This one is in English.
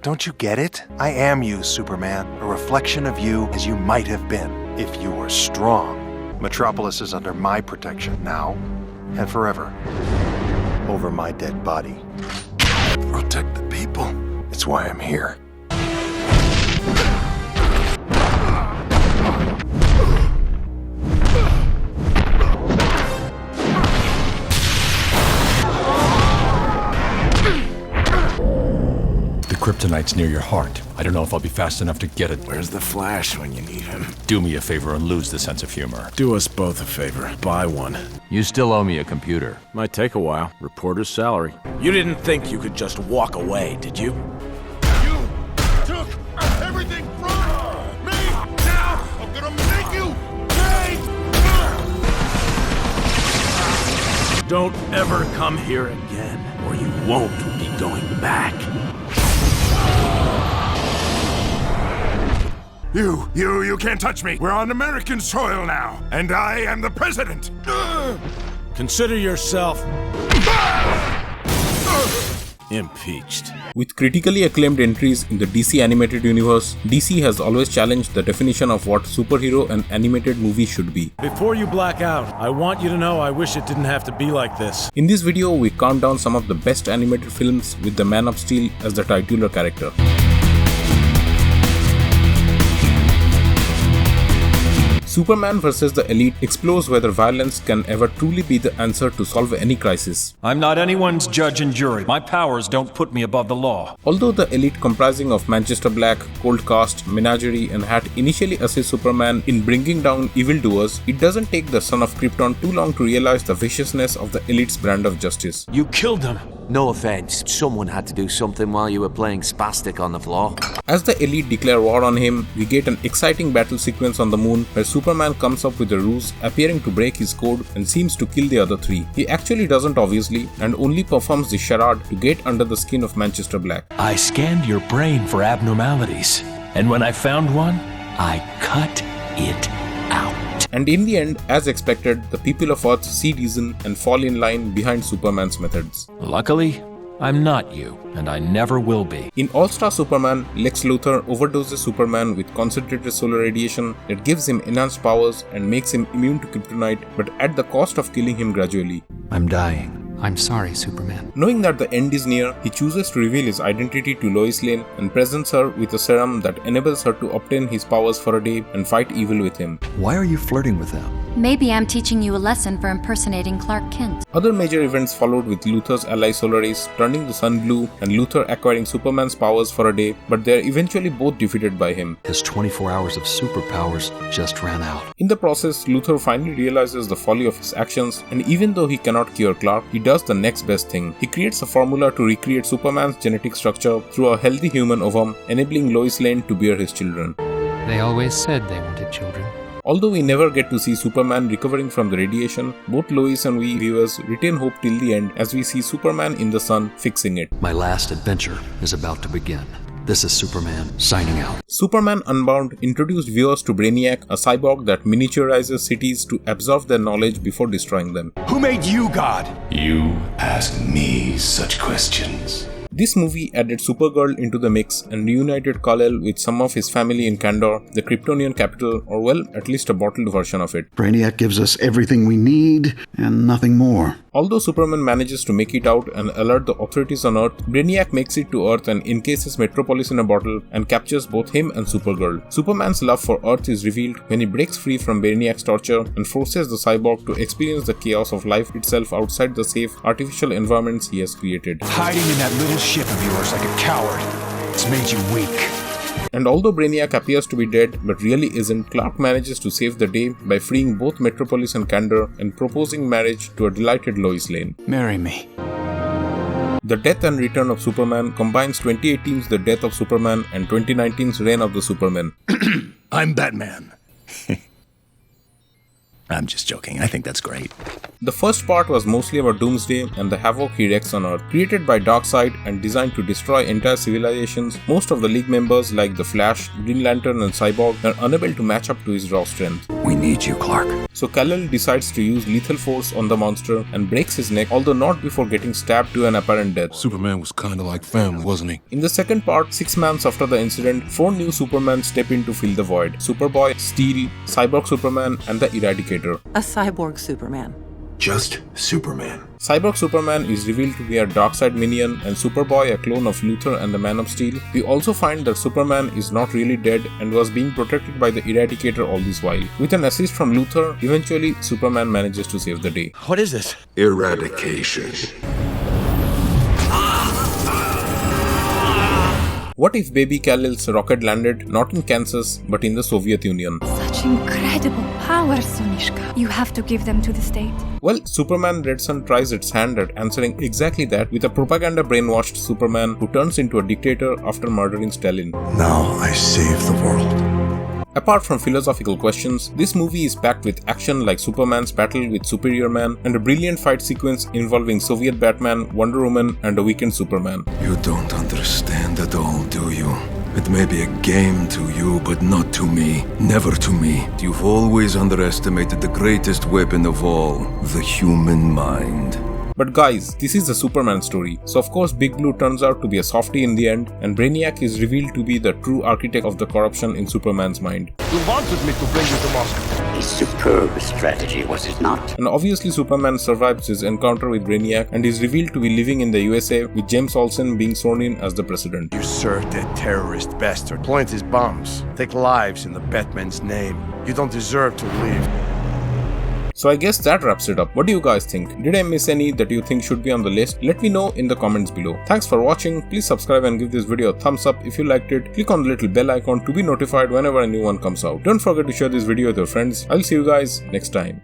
Don't you get it? I am you, Superman. A reflection of you as you might have been if you were strong. Metropolis is under my protection now and forever. Over my dead body. Protect the people. It's why I'm here. Kryptonite's near your heart. I don't know if I'll be fast enough to get it. Where's the Flash when you need him? Do me a favor and lose the sense of humor. Do us both a favor. Buy one. You still owe me a computer. Might take a while. Reporter's salary. You didn't think you could just walk away, did you? You took everything from me! Now I'm gonna make you pay! Don't ever come here again, or you won't be going back. You can't touch me! We're on American soil now, and I am the president! Consider yourself impeached. With critically acclaimed entries in the DC animated universe, DC has always challenged the definition of what superhero and animated movie should be. Before you black out, I want you to know I wish it didn't have to be like this. In this video, we count down some of the best animated films with the Man of Steel as the titular character. Superman vs. the Elite explores whether violence can ever truly be the answer to solve any crisis. I'm not anyone's judge and jury. My powers don't put me above the law. Although the Elite, comprising of Manchester Black, Cold Cast, Menagerie and Hat, initially assist Superman in bringing down evildoers, it doesn't take the Son of Krypton too long to realize the viciousness of the Elite's brand of justice. You killed him. No offense, someone had to do something while you were playing spastic on the floor. As the Elite declare war on him, we get an exciting battle sequence on the moon where Superman comes up with a ruse, appearing to break his code and seems to kill the other three. He actually doesn't, obviously, and only performs the charade to get under the skin of Manchester Black. I scanned your brain for abnormalities, and when I found one, I cut it out. And in the end, as expected, the people of Earth see reason and fall in line behind Superman's methods. Luckily, I'm not you, and I never will be. In All-Star Superman, Lex Luthor overdoses Superman with concentrated solar radiation that gives him enhanced powers and makes him immune to kryptonite, but at the cost of killing him gradually. I'm dying. I'm sorry, Superman. Knowing that the end is near, he chooses to reveal his identity to Lois Lane and presents her with a serum that enables her to obtain his powers for a day and fight evil with him. Why are you flirting with them? Maybe I'm teaching you a lesson for impersonating Clark Kent. Other major events followed with Luthor's ally Solaris turning the sun blue and Luthor acquiring Superman's powers for a day, but they are eventually both defeated by him. His 24 hours of superpowers just ran out. In the process, Luthor finally realizes the folly of his actions, and even though he cannot cure Clark, he does the next best thing. He creates a formula to recreate Superman's genetic structure through a healthy human ovum, enabling Lois Lane to bear his children. They always said they wanted children. Although we never get to see Superman recovering from the radiation, both Lois and we viewers retain hope till the end as we see Superman in the sun fixing it. My last adventure is about to begin. This is Superman, signing out. Superman Unbound introduced viewers to Brainiac, a cyborg that miniaturizes cities to absorb their knowledge before destroying them. Who made you God? You ask me such questions. This movie added Supergirl into the mix and reunited Kal-El with some of his family in Kandor, the Kryptonian capital, or well, at least a bottled version of it. Brainiac gives us everything we need and nothing more. Although Superman manages to make it out and alert the authorities on Earth, Brainiac makes it to Earth and encases Metropolis in a bottle and captures both him and Supergirl. Superman's love for Earth is revealed when he breaks free from Brainiac's torture and forces the cyborg to experience the chaos of life itself outside the safe, artificial environments he has created. Hiding in that little ship of yours like a coward. It's made you weak. And although Brainiac appears to be dead but really isn't, Clark manages to save the day by freeing both Metropolis and Kandor and proposing marriage to a delighted Lois Lane. Marry me. The Death and Return of Superman combines 2018's The Death of Superman and 2019's Reign of the Supermen. I'm Batman. I'm just joking. I think that's great. The first part was mostly about Doomsday and the havoc he wreaks on Earth. Created by Darkseid and designed to destroy entire civilizations, most of the League members like the Flash, Green Lantern and Cyborg are unable to match up to his raw strength. We need you, Clark. So Kal-El decides to use lethal force on the monster and breaks his neck, although not before getting stabbed to an apparent death. Superman was kinda like family, wasn't he? In the second part, 6 months after the incident, 4 new Supermen step in to fill the void. Superboy, Steel, Cyborg Superman and the Eradicator. A cyborg Superman. Just Superman. Cyborg Superman is revealed to be a Darkseid minion and Superboy a clone of Luthor and the Man of Steel. We also find that Superman is not really dead and was being protected by the Eradicator all this while. With an assist from Luthor, eventually Superman manages to save the day. What is this? Eradication. What if baby Kal-El's rocket landed not in Kansas but in the Soviet Union? Such incredible powers, Sonishka. You have to give them to the state. Well, Superman Red Sun tries its hand at answering exactly that with a propaganda brainwashed Superman who turns into a dictator after murdering Stalin. Now I save the world. Apart from philosophical questions, this movie is packed with action like Superman's battle with Superior Man and a brilliant fight sequence involving Soviet Batman, Wonder Woman and a weakened Superman. You don't understand at all, do you? It may be a game to you, but not to me. Never to me. You've always underestimated the greatest weapon of all, the human mind. But guys, this is a Superman story, so of course Big Blue turns out to be a softie in the end, and Brainiac is revealed to be the true architect of the corruption in Superman's mind. You wanted me to bring you to Moscow. A superb strategy, was it not? And obviously Superman survives his encounter with Brainiac and is revealed to be living in the USA, with James Olsen being sworn in as the president. You serve that terrorist bastard. Plant his bombs. Take lives in the Batman's name. You don't deserve to live. So I guess that wraps it up. What do you guys think? Did I miss any that you think should be on the list? Let me know in the comments below. Thanks for watching. Please subscribe and give this video a thumbs up if you liked it. Click on the little bell icon to be notified whenever a new one comes out. Don't forget to share this video with your friends. I'll see you guys next time.